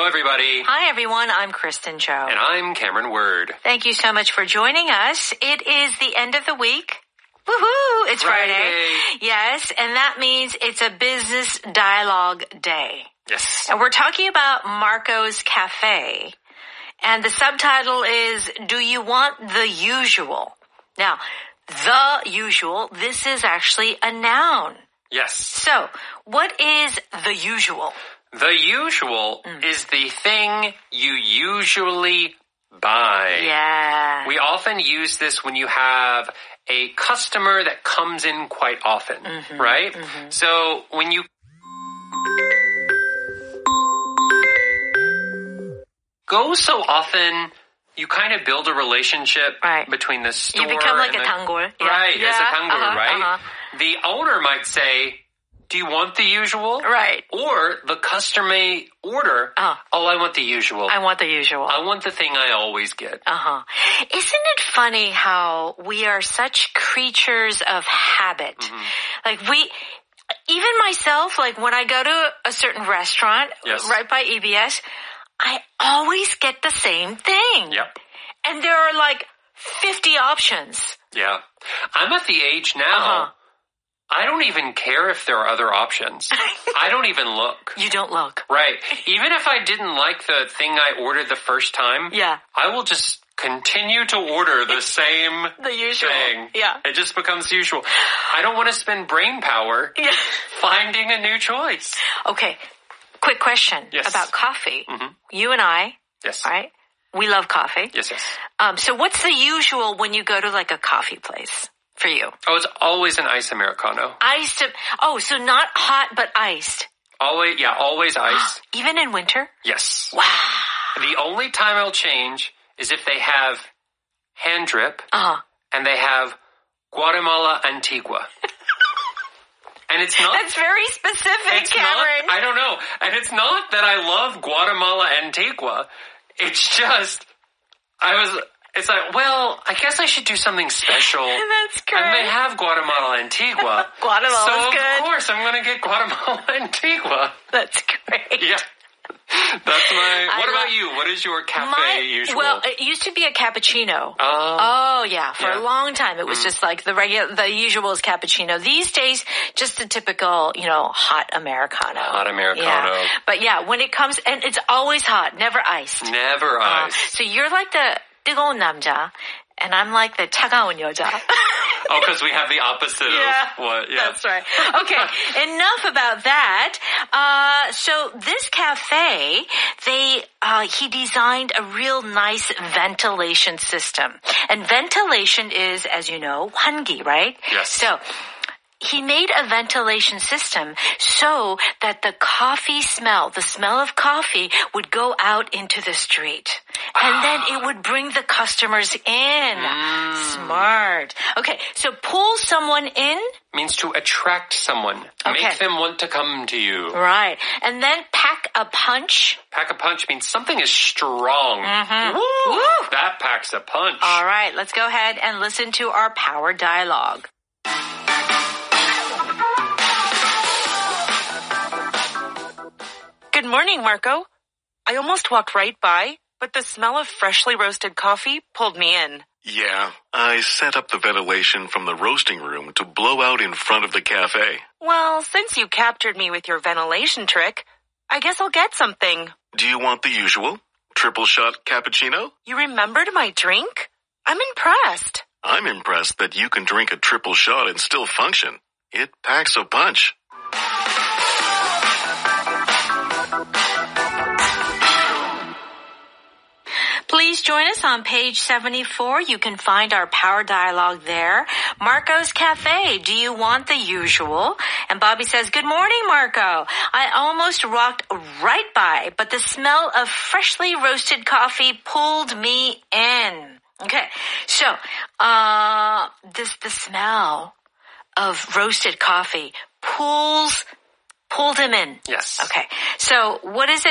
Hello, everybody. Hi, everyone. I'm Kristen Cho. And I'm Cameron Word. Thank you so much for joining us. It is the end of the week. Woohoo! It's Friday. Yes, and that means it's a business dialogue day. Yes. And we're talking about Marco's Cafe. And the subtitle is, Do You Want the Usual? Now, the usual, this is actually a noun. Yes. So, what is the usual? The usual is the thing you usually buy. Yeah. We often use this when you have a customer that comes in quite often, right? So when you go so often, you kind of build a relationship between the store You become like and a tanggol. Yeah. Right, yeah. as a tanggol, right? The owner might say, do you want the usual? Right. Or the customer may order, I want the usual. I want the usual. I want the thing I always get. Isn't it funny how we are such creatures of habit? Like even myself, like when I go to a certain restaurant right by EBS, I always get the same thing. Yep. And there are like 50 options. Yeah. I'm at the age now, I don't even care if there are other options. I don't even look. You don't look. Right. Even if I didn't like the thing I ordered the first time, I will just continue to order the same thing. Yeah. It just becomes usual. I don't want to spend brain power finding a new choice. Okay. Quick question about coffee. You and I, right? We love coffee. Yes. So what's the usual when you go to like a coffee place for you? Oh, it's always an iced Americano. Iced. So not hot, but iced. Always iced. Even in winter? Yes. Wow. The only time I'll change is if they have hand drip and they have Guatemala Antigua. And it's not... That's very specific, Cameron. I don't know. And it's not that I love Guatemala Antigua. It's just, it's like, well, I guess I should do something special. That's great. And they have Guatemala Antigua. Guatemala's so good. Of course, I'm going to get Guatemala Antigua. That's great. Yeah. That's what about you? What is your cafe usual? Well, it used to be a cappuccino. For a long time it was just like the usual is cappuccino. These days, just a typical, hot Americano. Hot Americano. Yeah. But yeah, when it comes, and it's always hot, never iced. Never iced. So you're like the 뜨거운 남자, and I'm like the 차가운 여자. Because we have the opposite of what, That's right. Okay, enough about that. So this cafe, he designed a real nice ventilation system. And ventilation is, as you know, 환기, right? Yes. So, he made a ventilation system so that the smell of coffee would go out into the street. And then it would bring the customers in. Smart. Okay, so pull someone in means to attract someone. Okay. Make them want to come to you. Right. And then pack a punch. Pack a punch means something is strong. Woo! That packs a punch. All right, let's go ahead and listen to our power dialogue. Good morning, Marco. I almost walked right by, but the smell of freshly roasted coffee pulled me in. Yeah, I set up the ventilation from the roasting room to blow out in front of the cafe. Well, since you captured me with your ventilation trick, I guess I'll get something. Do you want the usual? Triple shot cappuccino? You remembered my drink? I'm impressed. I'm impressed that you can drink a triple shot and still function. It packs a punch. Please join us on page 74. You can find our power dialogue there. Marco's Cafe, do you want the usual? And Bobby says, good morning, Marco. I almost walked right by, but the smell of freshly roasted coffee pulled me in. Okay, so, the smell of roasted coffee pulled him in. Yes. Okay, so what does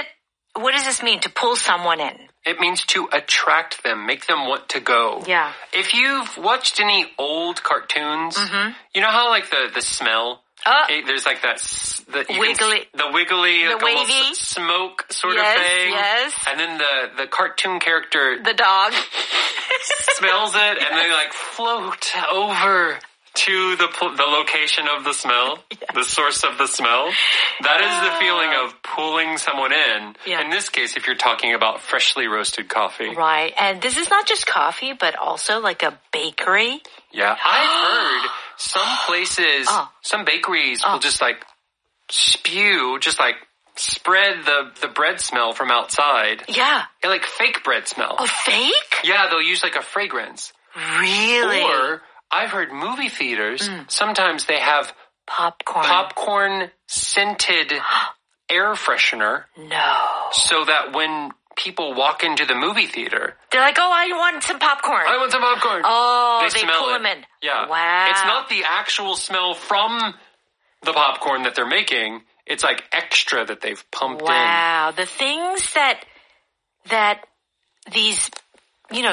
this mean, to pull someone in? It means to attract them, make them want to go. Yeah. If you've watched any old cartoons, you know how like the smell There's like that the wiggly, like wavy smoke sort of thing. Yes. And then the cartoon character, the dog, smells it, and they like float over to the location of the smell, the source of the smell. That is the feeling of pulling someone in. Yeah. In this case, if you're talking about freshly roasted coffee. Right. And this is not just coffee, but also like a bakery. Yeah. I've heard some places, some bakeries will just like spread the bread smell from outside. Yeah. Like fake bread smell. Oh, fake? Yeah, they'll use like a fragrance. Really? Or I've heard movie theaters, sometimes they have popcorn scented air freshener. No. So that when people walk into the movie theater, they're like, oh, I want some popcorn. I want some popcorn. Oh, they smell pull it. them in. Yeah. Wow. It's not the actual smell from the popcorn that they're making. It's like extra that they've pumped in. Wow. The things that these,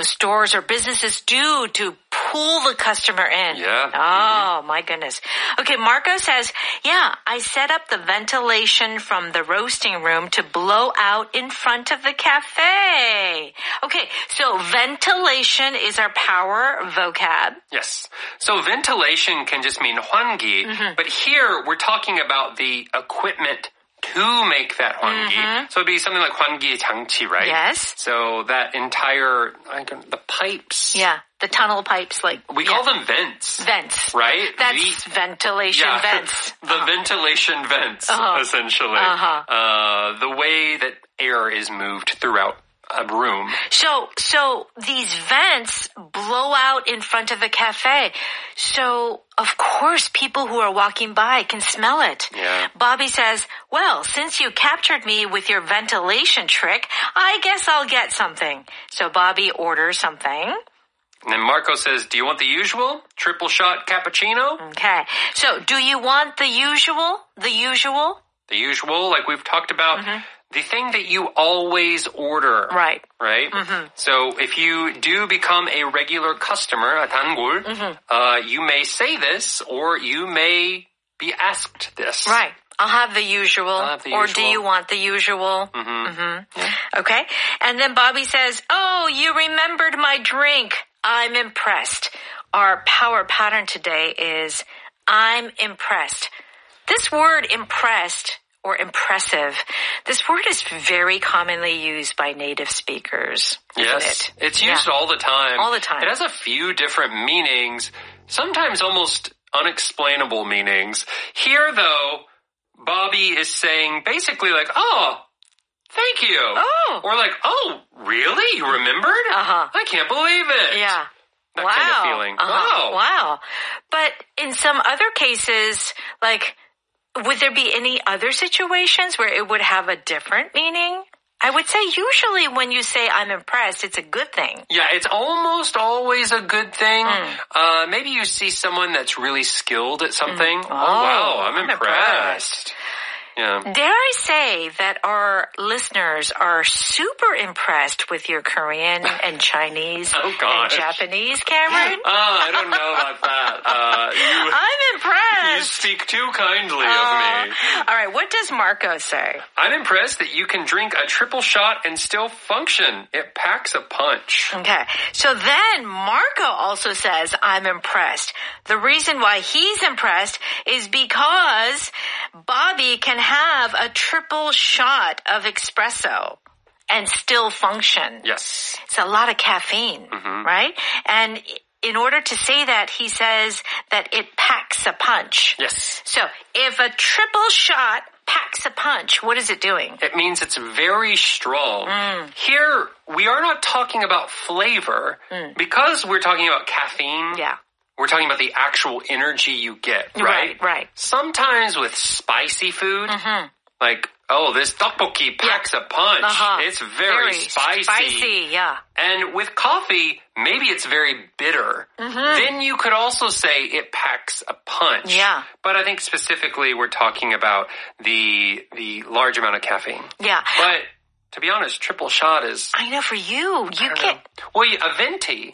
stores or businesses do to pull the customer in. Yeah. Oh, my goodness. Okay, Marco says, I set up the ventilation from the roasting room to blow out in front of the cafe. Okay, so ventilation is our power vocab. Yes. So ventilation can just mean 환기, but here we're talking about the equipment to make that 환기. So it'd be something like 환기 장치, right? Yes. So that entire, the pipes. Yeah, the tunnel pipes, we call them vents. Vents. Right? That's ventilation vents. The ventilation vents, essentially. The way that air is moved throughout a room. So these vents blow out in front of the cafe. So, of course, people who are walking by can smell it. Yeah. Bobby says, well, since you captured me with your ventilation trick, I guess I'll get something. So Bobby orders something. And then Marco says, do you want the usual? Triple shot cappuccino? Okay. So, do you want the usual? The usual? The usual, like we've talked about. The thing that you always order. Right. Right? So if you do become a regular customer, a 단골, you may say this or you may be asked this. Right. I'll have the usual. Or do you want the usual? Yeah. Okay. And then Bobby says, oh, you remembered my drink. I'm impressed. Our power pattern today is I'm impressed. This word impressed or impressive, this word is very commonly used by native speakers. Yes, it's used all the time. All the time. It has a few different meanings, sometimes almost unexplainable meanings. Here, though, Bobby is saying basically like, oh, thank you. Oh. Or like, oh, really? You remembered? I can't believe it. Yeah. That kind of feeling. Wow. But in some other cases, like, would there be any other situations where it would have a different meaning? I would say usually when you say I'm impressed, it's a good thing. Yeah, it's almost always a good thing. Maybe you see someone that's really skilled at something. Oh wow, I'm impressed. Yeah. Dare I say that our listeners are super impressed with your Korean and Chinese and Japanese, Cameron? I don't know about that. I'm impressed. You speak too kindly of me. All right, what does Marco say? I'm impressed that you can drink a triple shot and still function. It packs a punch. Okay, so then Marco also says, I'm impressed. The reason why he's impressed is because Bobby can have a triple shot of espresso and still function. Yes. It's a lot of caffeine, right? And in order to say that, he says that it packs a punch. Yes. So if a triple shot packs a punch, what is it doing? It means it's very strong. Here, we are not talking about flavor. Because we're talking about caffeine. Yeah. We're talking about the actual energy you get, right? Right. Sometimes with spicy food, like, oh, this tteokbokki packs a punch. It's very spicy. Spicy, yeah. And with coffee, maybe it's very bitter. Then you could also say it packs a punch. Yeah. But I think specifically we're talking about the large amount of caffeine. Yeah. But to be honest, triple shot is... I know, for you can't... Well, a venti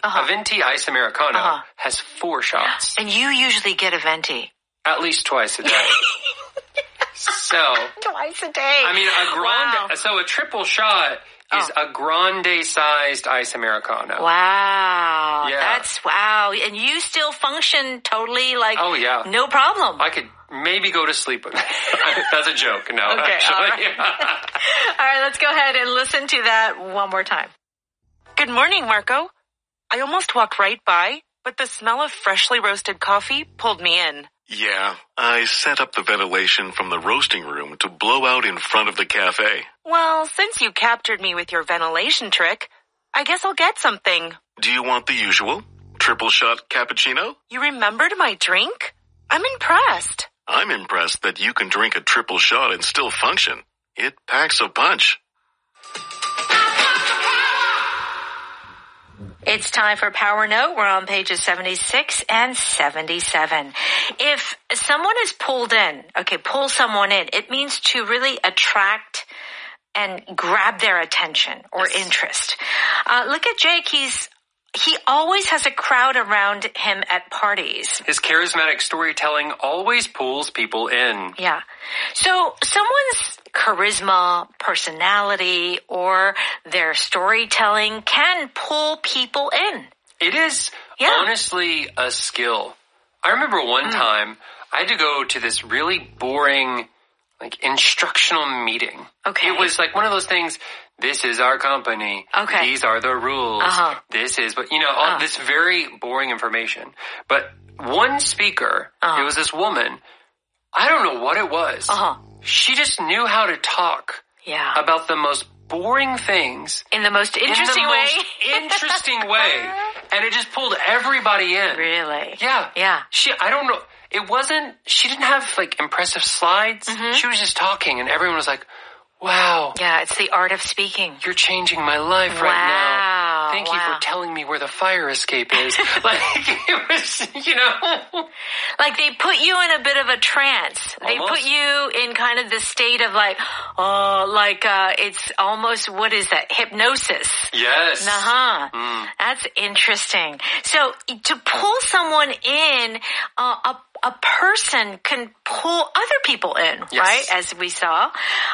ice Americano has 4 shots. And you usually get a venti. At least twice a day. So, Twice a day. I mean, a grande, Wow. so a triple shot is a grande-sized ice Americano. Wow. Yeah. That's wow. And you still function totally like Oh, yeah. no problem. I could maybe go to sleep. That's a joke. No, Okay, actually. all right. All right, let's go ahead and listen to that one more time. Good morning, Marco. I almost walked right by, but the smell of freshly roasted coffee pulled me in. Yeah, I set up the ventilation from the roasting room to blow out in front of the cafe. Well, since you captured me with your ventilation trick, I guess I'll get something. Do you want the usual? Triple shot cappuccino? You remembered my drink? I'm impressed. I'm impressed that you can drink a triple shot and still function. It packs a punch. It's time for Power Note. We're on pages 76 and 77. If someone is pulled in, pull someone in, it means to really attract and grab their attention or interest. Look at Jake. He always has a crowd around him at parties. His charismatic storytelling always pulls people in. Yeah. So someone's charisma, personality, or their storytelling can pull people in. It is honestly a skill. I remember one time I had to go to this really boring, instructional meeting. Okay. It was like one of those things, this is our company. Okay. These are the rules. This is, all this very boring information. But one speaker, it was this woman, I don't know what it was. She just knew how to talk about the most boring things. In the most interesting way. Interesting way. And it just pulled everybody in. Really? Yeah. Yeah. I don't know. She didn't have impressive slides. She was just talking and everyone was like, wow. Yeah, it's the art of speaking. You're changing my life right now. Thank you for telling me where the fire escape is. It was, Like they put you in a bit of a trance. They Almost. put you in kind of the state of it's almost, what is that? Hypnosis. Yes. That's interesting. So to pull someone in, a person can pull other people in, right? As we saw.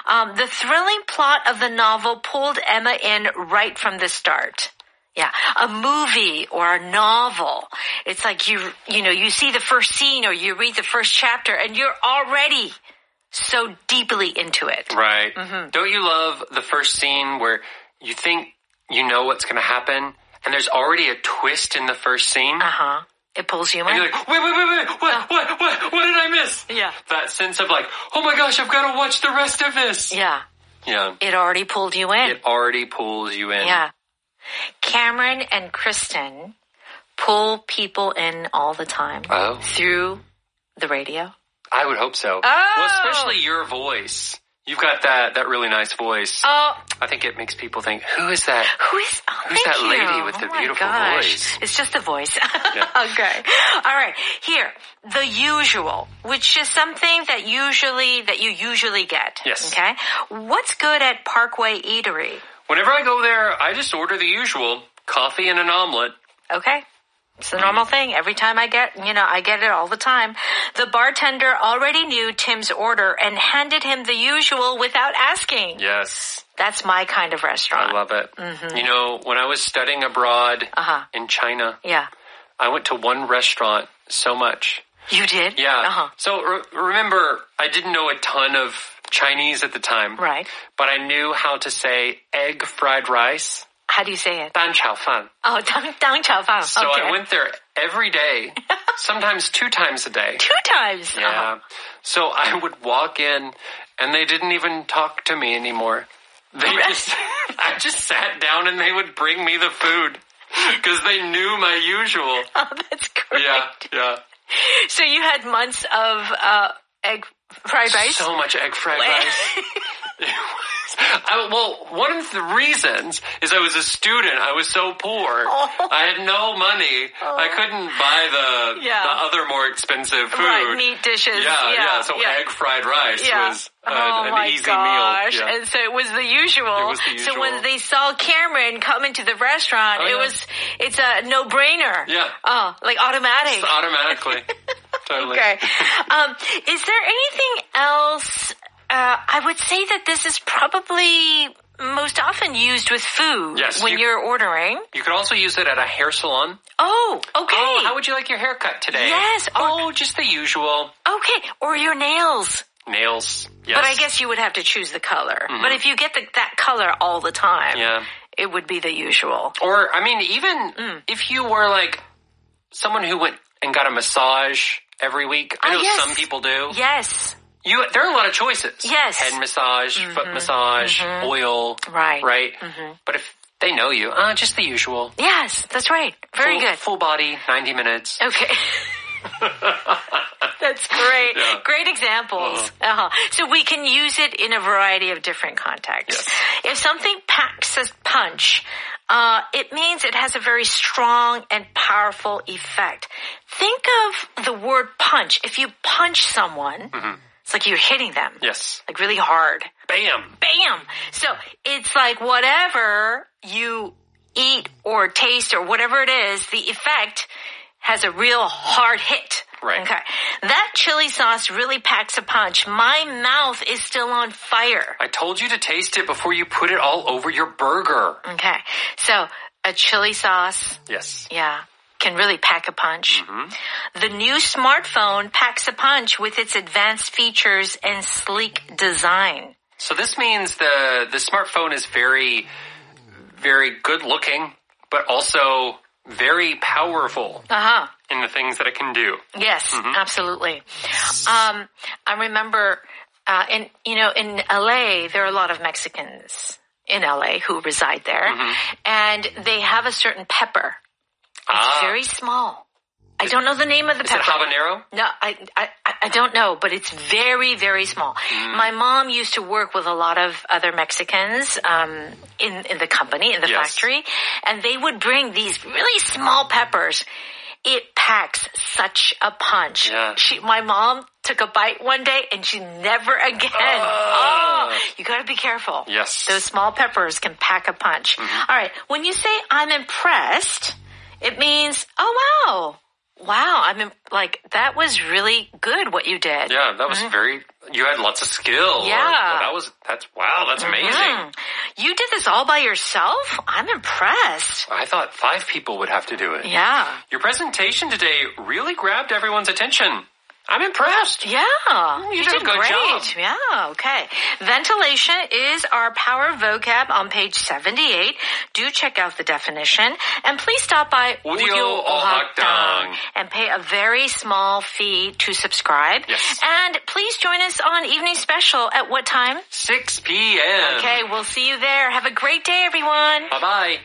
The thrilling plot of the novel pulled Emma in right from the start. Yeah. A movie or a novel. It's like you see the first scene or you read the first chapter and you're already so deeply into it. Right. Don't you love the first scene where you think you know what's going to happen and there's already a twist in the first scene? It pulls you in. And you're like, wait, what did I miss? Yeah. That sense of oh my gosh, I've got to watch the rest of this. Yeah. Yeah. It already pulled you in. It already pulls you in. Yeah. Cameron and Kristen pull people in all the time. Oh. Through the radio. I would hope so. Oh. Well, especially your voice. You've got that really nice voice. Oh. I think it makes people think, who's that? Who's that lady with the beautiful voice? It's just a voice. Yeah. Okay. All right. Here, the usual, which is something that you usually get. Yes. Okay. What's good at Parkway Eatery? Whenever I go there, I just order the usual, coffee and an omelet. Okay. It's the normal thing. Every time I get it all the time. The bartender already knew Tim's order and handed him the usual without asking. Yes. That's my kind of restaurant. I love it. When I was studying abroad in China, I went to one restaurant so much. You did? Yeah. So remember, I didn't know a ton of Chinese at the time. Right. But I knew how to say egg fried rice. How do you say it? 蛋炒饭. Oh, 当炒饭. So okay. I went there every day, sometimes 2 times a day. 2 times? Yeah. So I would walk in, and they didn't even talk to me anymore. I just sat down, and they would bring me the food because they knew my usual. Oh, that's great. Yeah. So you had months of egg fried rice? So much egg fried rice. Well, one of the reasons is I was a student. I was so poor. I had no money. I couldn't buy the other more expensive food. Right, meat dishes. Yeah. So egg fried rice was an easy meal. Yeah. And so it was the usual. It was the usual. So when they saw Cameron come into the restaurant, it's a no-brainer. Yeah. Oh, like automatic. Just automatically. Totally. Okay. Is there anything else? I would say that this is probably most often used with food when you're ordering. You could also use it at a hair salon. Oh, okay. Oh, how would you like your haircut today? Yes. Just the usual. Okay. Or your nails. Nails. Yes. But I guess you would have to choose the color. But if you get that color all the time, it would be the usual. Or, I mean, even if you were like someone who went and got a massage every week. I know some people do. Yes. There are a lot of choices. Yes. Head massage, foot massage, oil. Right. Right? But if they know you, just the usual. Yes, that's right. Very good. Full body, 90 minutes. Okay. That's great. Yeah. Great examples. So we can use it in a variety of different contexts. Yes. If something packs a punch, it means it has a very strong and powerful effect. Think of the word punch. If you punch someone, it's like you're hitting them. Yes. Like really hard. Bam. Bam. So it's like whatever you eat or taste or whatever it is, the effect has a real hard hit. Right. Okay. That chili sauce really packs a punch. My mouth is still on fire. I told you to taste it before you put it all over your burger. Okay. So a chili sauce. Yes. Yeah. Can really pack a punch. The new smartphone packs a punch with its advanced features and sleek design. So this means the smartphone is very, very good looking, but also very powerful in the things that it can do. Yes, absolutely. I remember, in LA, there are a lot of Mexicans in LA who reside there, and they have a certain pepper. It's very small. I don't know the name of the pepper. Is it habanero? No, I don't know, but it's very, very small. My mom used to work with a lot of other Mexicans in the company, in the factory, and they would bring these really small peppers. It packs such a punch. Yeah. My mom took a bite one day and she never again. You gotta be careful. Yes. Those small peppers can pack a punch. All right. When you say I'm impressed, it means, wow, that was really good what you did. Yeah, that was you had lots of skill. Yeah. That's amazing. You did this all by yourself? I'm impressed. I thought 5 people would have to do it. Yeah. Your presentation today really grabbed everyone's attention. I'm impressed. Yeah. You did a good job. Yeah, okay. Ventilation is our power vocab on page 78. Do check out the definition. And please stop by Audio Ohakdang and pay a very small fee to subscribe. Yes. And please join us on Evening Special at what time? 6 p.m. Okay, we'll see you there. Have a great day, everyone. Bye-bye.